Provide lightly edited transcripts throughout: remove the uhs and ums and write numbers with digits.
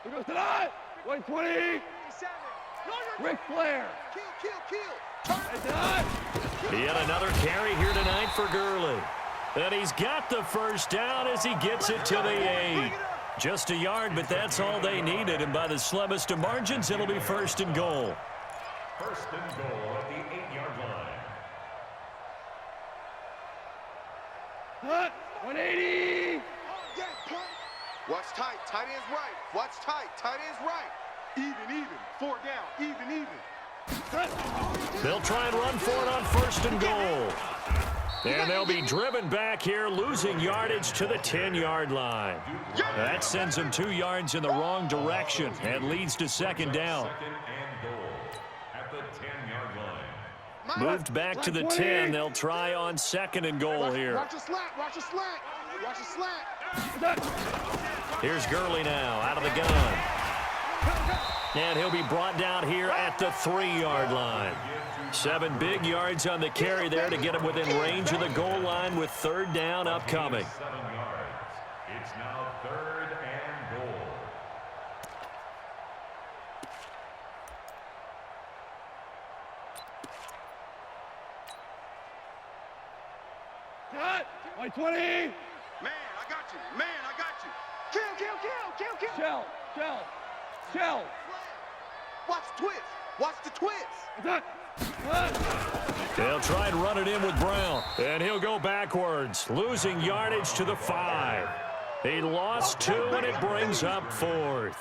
Here goes tonight. 120. Ric Flair. He had another carry here tonight for Gurley. And he's got the first down as he gets it to the 8. Just a yard, but that's all they needed. And by the slimmest of margins, it'll be first and goal. First and goal at the 8-yard line. 180. Watch tight. Tight end's right. Watch tight. Tight end's right. Even. 4 down. Even. They'll try and run for it on first and goal. And they'll be driven back here, losing yardage to the 10-yard line. That sends them 2 yards in the wrong direction and leads to second down. Second and goal at the 10-yard line. Moved back to the 10. They'll try on second and goal here. Watch a slant. Here's Gurley now out of the gun. And he'll be brought down here at the 3-yard line. 7 big yards on the carry there to get him within range of the goal line with third down upcoming. 7 yards. It's now third and goal. Cut. 120. Man, I got you. Kill. Shell. Watch the twist. They'll try and run it in with Brown. And he'll go backwards, losing yardage to the 5. He lost 2, and it brings up 4th.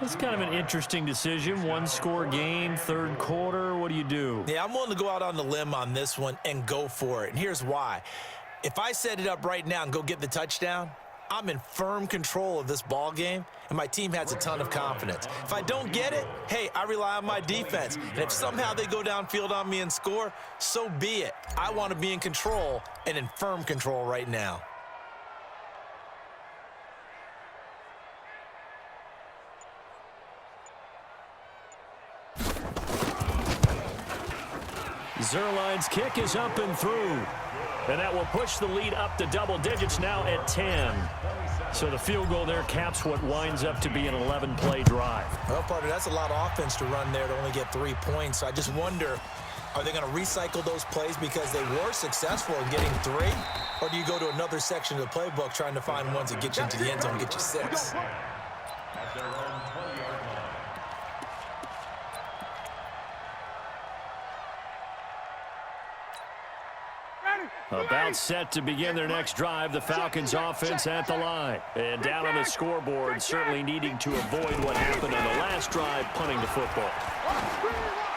It's kind of an interesting decision. 1-score game, third quarter. What do you do? Yeah, I'm willing to go out on the limb on this one and go for it. And here's why. If I set it up right now and go get the touchdown, I'm in firm control of this ball game, and my team has a ton of confidence. If I don't get it, hey, I rely on my defense. And if somehow they go downfield on me and score, so be it. I want to be in control and in firm control right now. Zerline's kick is up and through. And that will push the lead up to double digits now at 10. So the field goal there caps what winds up to be an 11-play drive. Well, partner, that's a lot of offense to run there to only get 3 points. So I just wonder, are they going to recycle those plays because they were successful in getting 3? Or do you go to another section of the playbook trying to find ones that get you into the end zone and get you 6? At their own 20-yard line. About set to begin their next drive, the Falcons offense at the line. And down on the scoreboard, certainly needing to avoid what happened on the last drive, punting the football.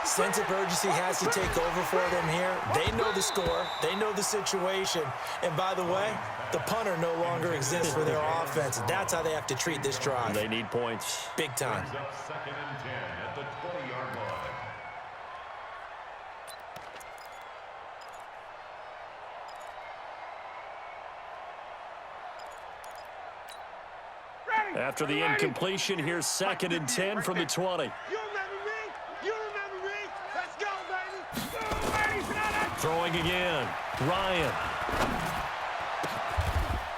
Sense of urgency has to take over for them here. They know the score. They know the situation. And by the way, the punter no longer exists for their offense. That's how they have to treat this drive. They need points. Big time. Brings up second and 10 at the 20-yard line. After the incompletion, here's second and 10 from the 20. You remember me. Let's go, baby. Throwing again. Ryan.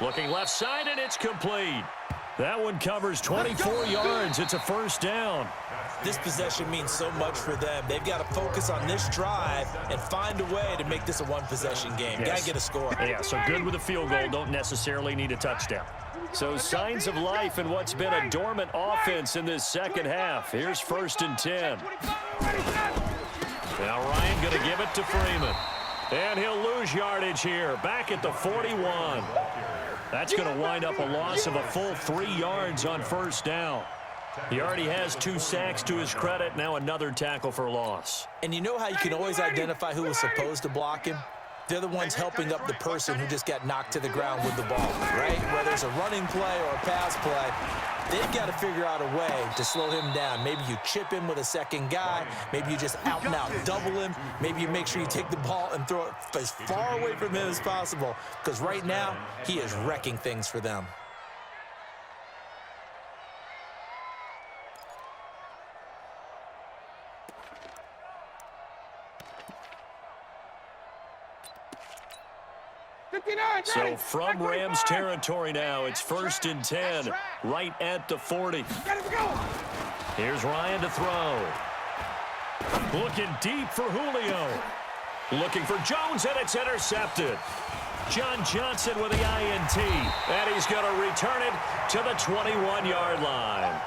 Looking left side, and it's complete. That one covers 24 yards. It's a first down. This possession means so much for them. They've got to focus on this drive and find a way to make this a one-possession game. Yes. Got to get a score. Yeah, so good with a field goal. Don't necessarily need a touchdown. So signs of life in what's been a dormant offense in this second half. Here's first and 10. Now Ryan going to give it to Freeman. And he'll lose yardage here. Back at the 41. That's going to wind up a loss of a full 3 yards on first down. He already has 2 sacks to his credit. Now another tackle for loss. And you know how you can always identify who was supposed to block him? They're the ones helping up the person who just got knocked to the ground with the ball, right? Whether it's a running play or a pass play, they've got to figure out a way to slow him down. Maybe you chip him with a second guy. Maybe you just out and out double him. Maybe you make sure you take the ball and throw it as far away from him as possible, because right now he is wrecking things for them. 59. So from Rams territory now, it's 1st and 10, right at the 40. Here's Ryan to throw. Looking deep for Julio. Looking for Jones, and it's intercepted. John Johnson with the INT, and he's going to return it to the 21-yard line.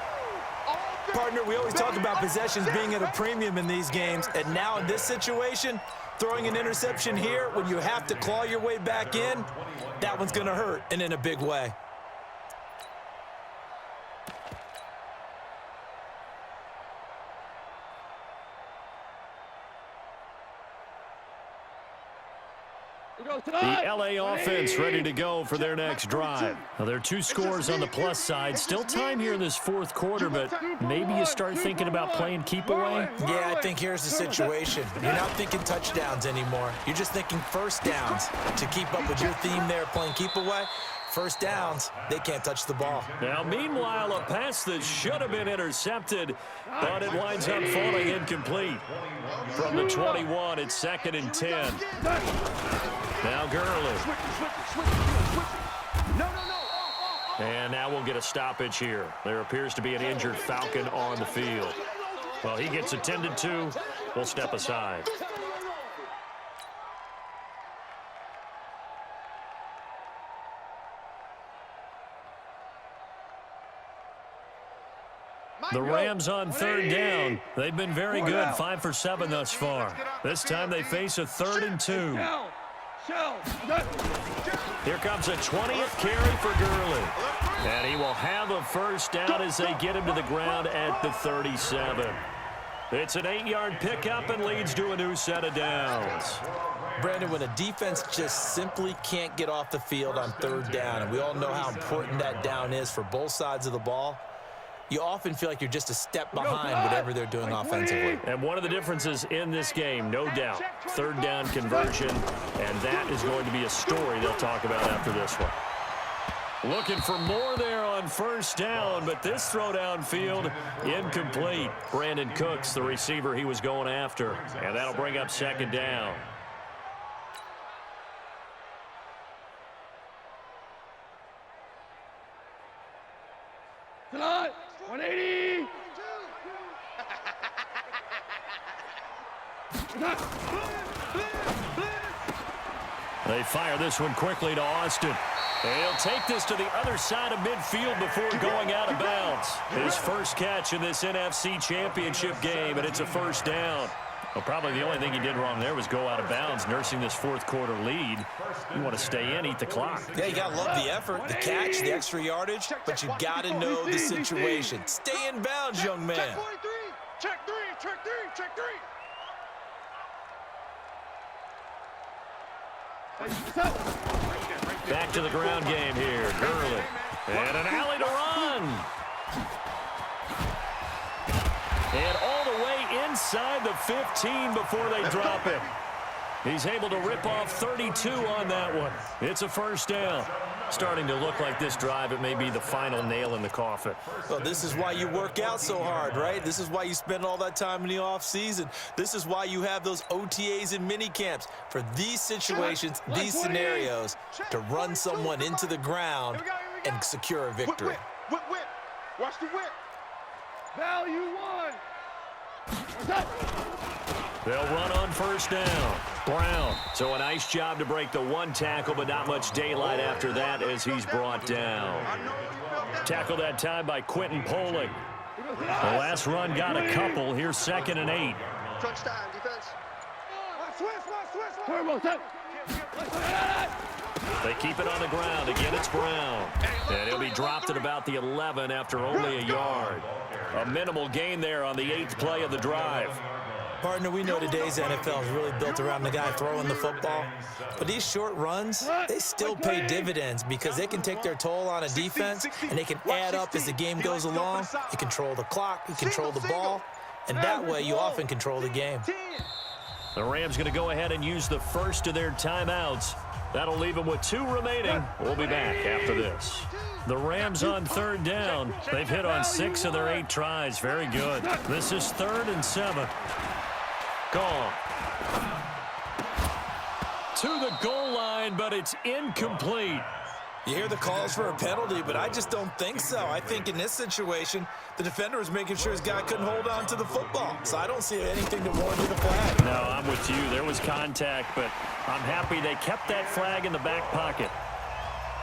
Partner, we always talk about possessions being at a premium in these games, and now in this situation, throwing an interception here when you have to claw your way back in, that one's going to hurt, and in a big way. The LA offense ready to go for their next drive. Now, there are 2 scores on the plus side. Still time here in this 4th quarter, but maybe you start thinking about playing keep away? Yeah, I think here's the situation. You're not thinking touchdowns anymore. You're just thinking first downs. To keep up with your theme there, playing keep away, first downs, they can't touch the ball. Now, meanwhile, a pass that should have been intercepted, but it winds up falling incomplete. From the 21, it's 2nd and 10. Now Gurley. And now we'll get a stoppage here. There appears to be an injured Falcon on the field. Well, he gets attended to. We'll step aside. The Rams on 3rd down. They've been very good, 5 for 7 thus far. This time they face a 3rd and 2. Here comes a 20th carry for Gurley. And he will have a first down as they get him to the ground at the 37. It's an 8-yard pickup and leads to a new set of downs. Brandon, when a defense just simply can't get off the field on 3rd down, and we all know how important that down is for both sides of the ball, you often feel like you're just a step behind whatever they're doing offensively. And one of the differences in this game, no doubt, 3rd down conversion, and that is going to be a story they'll talk about after this one. Looking for more there on 1st down, but this throw downfield incomplete. Brandon Cooks, the receiver he was going after, and that'll bring up 2nd down. Tonight, 180. They fire this one quickly to Austin. He'll take this to the other side of midfield before going out of bounds. His first catch in this NFC Championship game, and it's a 1st down. Well, probably the only thing he did wrong there was go out of bounds, nursing this 4th quarter lead. You want to stay in, eat the clock. Yeah, you got to love the effort, the catch, the extra yardage, but you got to know the situation. Stay in bounds, young man. Check 3, check 3, check 3. Back to the ground game here. Gurley. And an alley to run. And all the way inside the 15 before they drop it. He's able to rip off 32 on that one. It's a 1st down. Starting to look like this drive, it may be the final nail in the coffin. Well, this is why you work out so hard, right? This is why you spend all that time in the offseason. This is why you have those OTAs and mini camps for these situations, these scenarios, to run someone into the ground and secure a victory. Whip. Watch the whip. Value 1. They'll run on 1st down. Brown. So a nice job to break the 1 tackle, but not much daylight after that as he's brought down. Tackled that time by Quentin Poling. The last run got a couple. Here's 2nd and 8. Crunch time, defense. They keep it on the ground. Again, it's Brown. And he'll be dropped at about the 11 after only a yard. A minimal gain there on the 8th play of the drive. Partner, we know today's NFL is really built around the guy throwing the football. But these short runs, they still pay dividends because they can take their toll on a defense, and they can add up as the game goes along. You control the clock, you control the ball, and that way you often control the game. The Rams going to go ahead and use the first of their timeouts. That'll leave them with 2 remaining. We'll be back after this. The Rams on 3rd down. They've hit on 6 of their 8 tries. Very good. This is 3rd and 7. Gone. to the goal line, but it's incomplete. You hear the calls for a penalty, but I just don't think so. I think in this situation, the defender was making sure his guy couldn't hold on to the football. So I don't see anything to warrant the flag. No, I'm with you. There was contact, but I'm happy they kept that flag in the back pocket.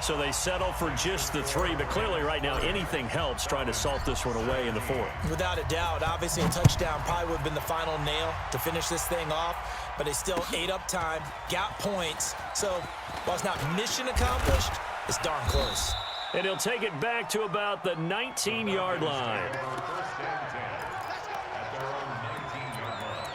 So they settle for just the 3, but clearly right now anything helps trying to salt this one away in the 4th. Without a doubt, obviously a touchdown probably would have been the final nail to finish this thing off, but they still ate up time, got points. So while it's not mission accomplished, it's darn close. And he'll take it back to about the 19-yard line. First and 10 at their own 19-yard line.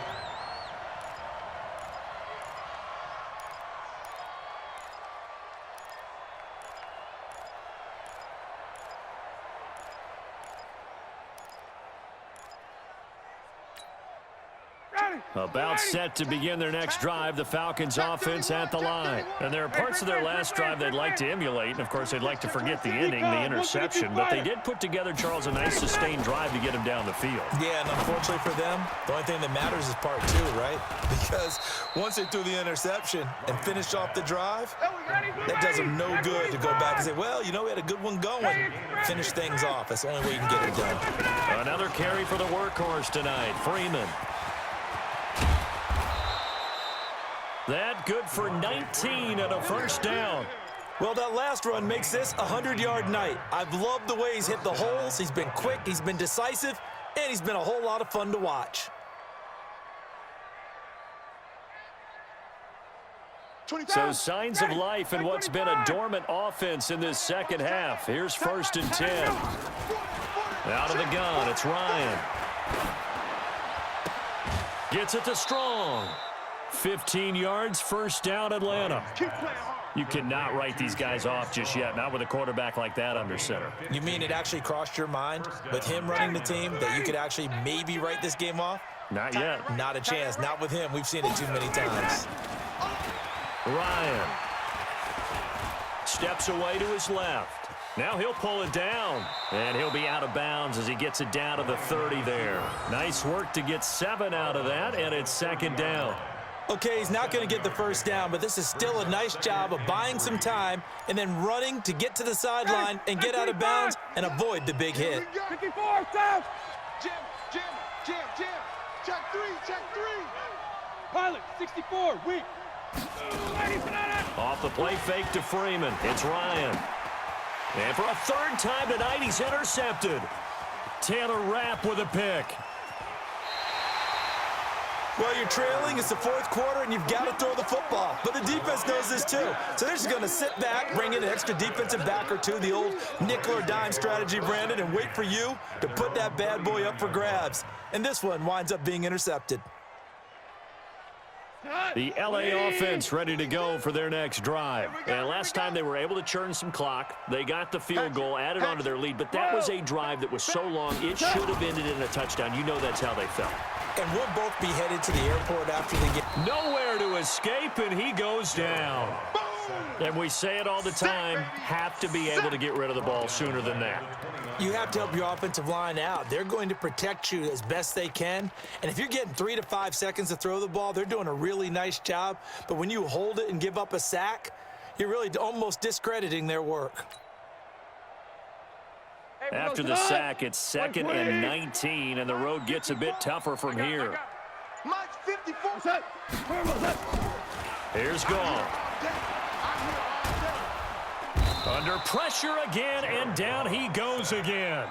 About set to begin their next drive, the Falcons offense at the line. And there are parts of their last drive they'd like to emulate. And, of course, they'd like to forget the ending, the interception. But they did put together, Charles, a nice sustained drive to get him down the field. Yeah, and unfortunately for them, the only thing that matters is part 2, right? Because once they threw the interception and finished off the drive, that does them no good to go back and say, well, you know, we had a good one going. Finish things off. That's the only way you can get it done. Another carry for the workhorse tonight, Freeman. That good for 19 and a first down. Well, that last run makes this a 100-yard night. I've loved the way he's hit the holes. He's been quick, he's been decisive, and he's been a whole lot of fun to watch. So signs of life in what's been a dormant offense in this second half. Here's 1st and 10. Out of the gun, it's Ryan. Gets it to Strong. 15 yards, first down, Atlanta. You cannot write these guys off just yet, not with a quarterback like that under center. You mean it actually crossed your mind with him running the team that you could actually maybe write this game off? Not yet. Not a chance. Not with him. We've seen it too many times. Ryan steps away to his left. Now he'll pull it down, and he'll be out of bounds as he gets it down to the 30 there. Nice work to get 7 out of that, and it's 2nd down. Okay, he's not going to get the first down, but this is still a nice job of buying some time and then running to get to the sideline and get out of bounds and avoid the big hit. 54, South. Jim. Check 3. Pilot, 64, weak. Off the play fake to Freeman. It's Ryan. And for a 3rd time tonight, he's intercepted. Taylor Rapp with a pick. Well, you're trailing. It's the 4th quarter, and you've got to throw the football. But the defense knows this, too. So they're just going to sit back, bring in an extra defensive back or 2, the old nickel or dime strategy, Brandon, and wait for you to put that bad boy up for grabs. And this one winds up being intercepted. The LA offense ready to go for their next drive. And last time they were able to churn some clock. They got the field goal, added on to their lead. But that was a drive that was so long, it should have ended in a touchdown. You know that's how they felt. And we'll both be headed to the airport after the game. Nowhere to escape, and he goes down. And we say it all the time, have to be able to get rid of the ball sooner than that. You have to help your offensive line out. They're going to protect you as best they can. And if you're getting 3 to 5 seconds to throw the ball, they're doing a really nice job. But when you hold it and give up a sack, you're really almost discrediting their work. After the sack, it's 2nd and 19, and the road gets a bit tougher from here. Mike's 54. Here's Gall. Under pressure again, and down he goes again.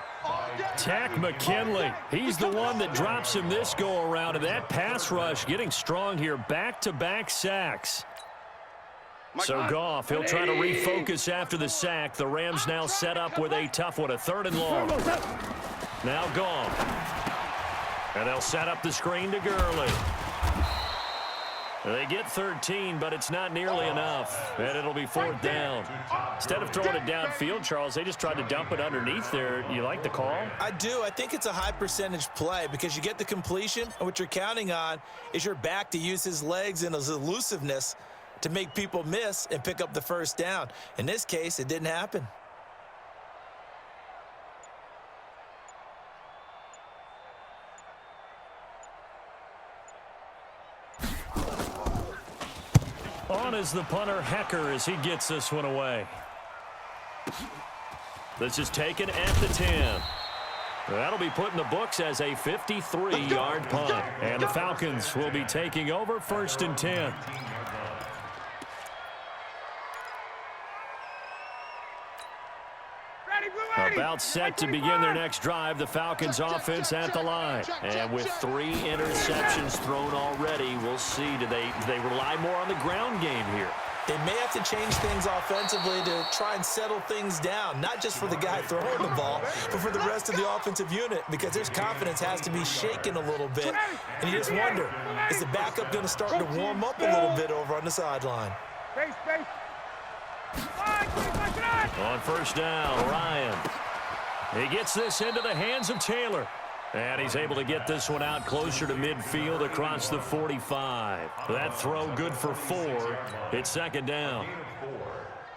Tack McKinley. He's the one that drops him this go-around, and that pass rush getting strong here. Back-to-back sacks. So Goff, he'll try to refocus after the sack. The Rams now set up with a tough one, a 3rd and long. Now Goff. And they'll set up the screen to Gurley. They get 13, but it's not nearly enough, and it'll be 4th down. Instead of throwing it downfield, Charles, they just tried to dump it underneath there. You like the call? I do. I think it's a high-percentage play because you get the completion, and what you're counting on is your back to use his legs and his elusiveness to make people miss and pick up the first down. In this case, it didn't happen. On is the punter, Hecker, as he gets this one away. This is taken at the 10. That'll be put in the books as a 53-yard punt. And the Falcons will be taking over 1st and 10. About set to begin their next drive, the Falcons offense at the line. And with 3 interceptions thrown already, we'll see, do they rely more on the ground game here? They may have to change things offensively to try and settle things down, not just for the guy throwing the ball, but for the rest of the offensive unit, because their confidence has to be shaken a little bit. And you just wonder, is the backup going to start to warm up a little bit over on the sideline? On 1st down, Ryan. He gets this into the hands of Taylor. And he's able to get this one out closer to midfield across the 45. That throw good for 4. It's 2nd down.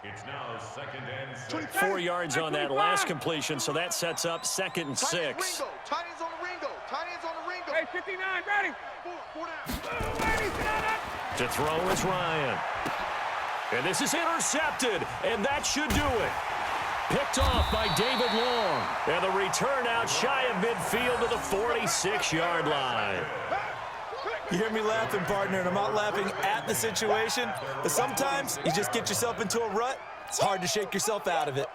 It's now 2nd and 6. 4 yards on that last completion, so that sets up 2nd and 6. Tight ends on the Ringo. Tight ends on the Ringo. Hey, 59, ready. 4 down. To throw is Ryan. And this is intercepted, and that should do it. Picked off by David Long. And the return out shy of midfield to the 46-yard line. You hear me laughing, partner, and I'm not laughing at the situation, but sometimes you just get yourself into a rut. It's hard to shake yourself out of it.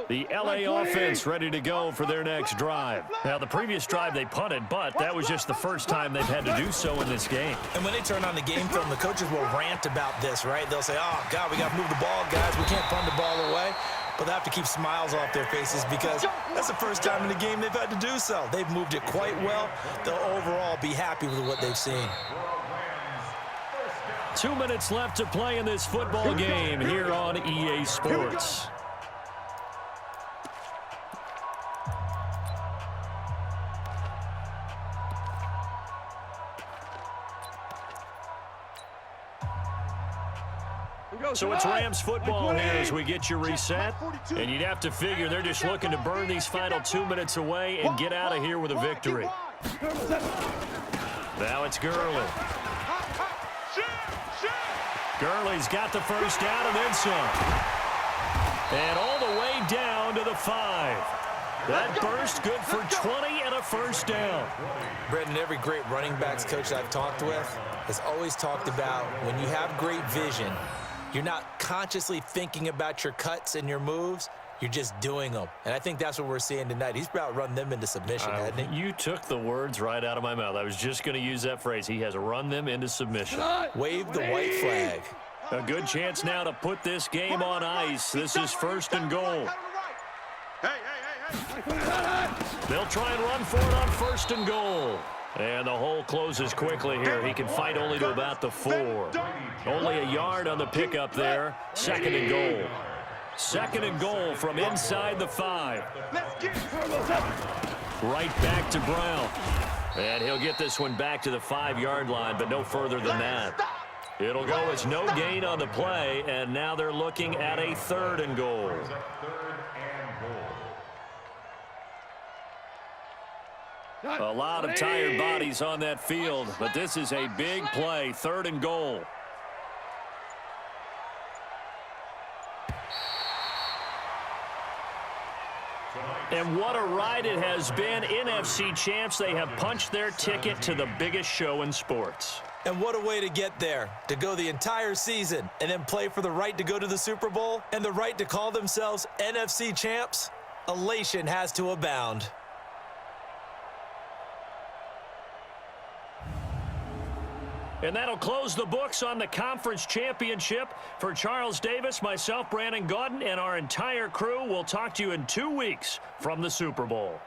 The LA offense ready to go for their next drive. Now, the previous drive they punted, but that was just the first time they've had to do so in this game. And when they turn on the game film, the coaches will rant about this, right? They'll say, oh, God, we got to move the ball, guys. We can't punt the ball away. But they have to keep smiles off their faces because that's the first time in the game they've had to do so. They've moved it quite well. They'll overall be happy with what they've seen. 2 minutes left to play in this football game here on EA Sports. So it's Rams football here as we get you reset. And you'd have to figure they're just looking to burn these final 2 minutes away and get out of here with a victory. Now it's Gurley. Gurley's got the first down and then some. And all the way down to the 5. That burst good for 20 and a first down. Brendan, every great running backs coach I've talked with has always talked about when you have great vision, you're not consciously thinking about your cuts and your moves. You're just doing them. And I think that's what we're seeing tonight. He's about run them into submission, hasn't he? You took the words right out of my mouth. I was just going to use that phrase. He has run them into submission. Wave the white flag. A good chance now to put this game on ice. This is 1st and goal. They'll try and run for it on 1st and goal. And the hole closes quickly here. He can fight only to about the 4. Only a yard on the pickup there. 2nd and goal. 2nd and goal from inside the 5. Right back to Brown. And he'll get this one back to the 5-yard line, but no further than that. It'll go as no gain on the play, and now they're looking at a 3rd and goal. A lot of tired bodies on that field, but this is a big play, 3rd and goal. And what a ride it has been. NFC champs, they have punched their ticket to the biggest show in sports. And what a way to get there, to go the entire season and then play for the right to go to the Super Bowl and the right to call themselves NFC champs. Elation has to abound. And that'll close the books on the conference championship. For Charles Davis, myself, Brandon Gaudin, and our entire crew, we'll talk to you in 2 weeks from the Super Bowl.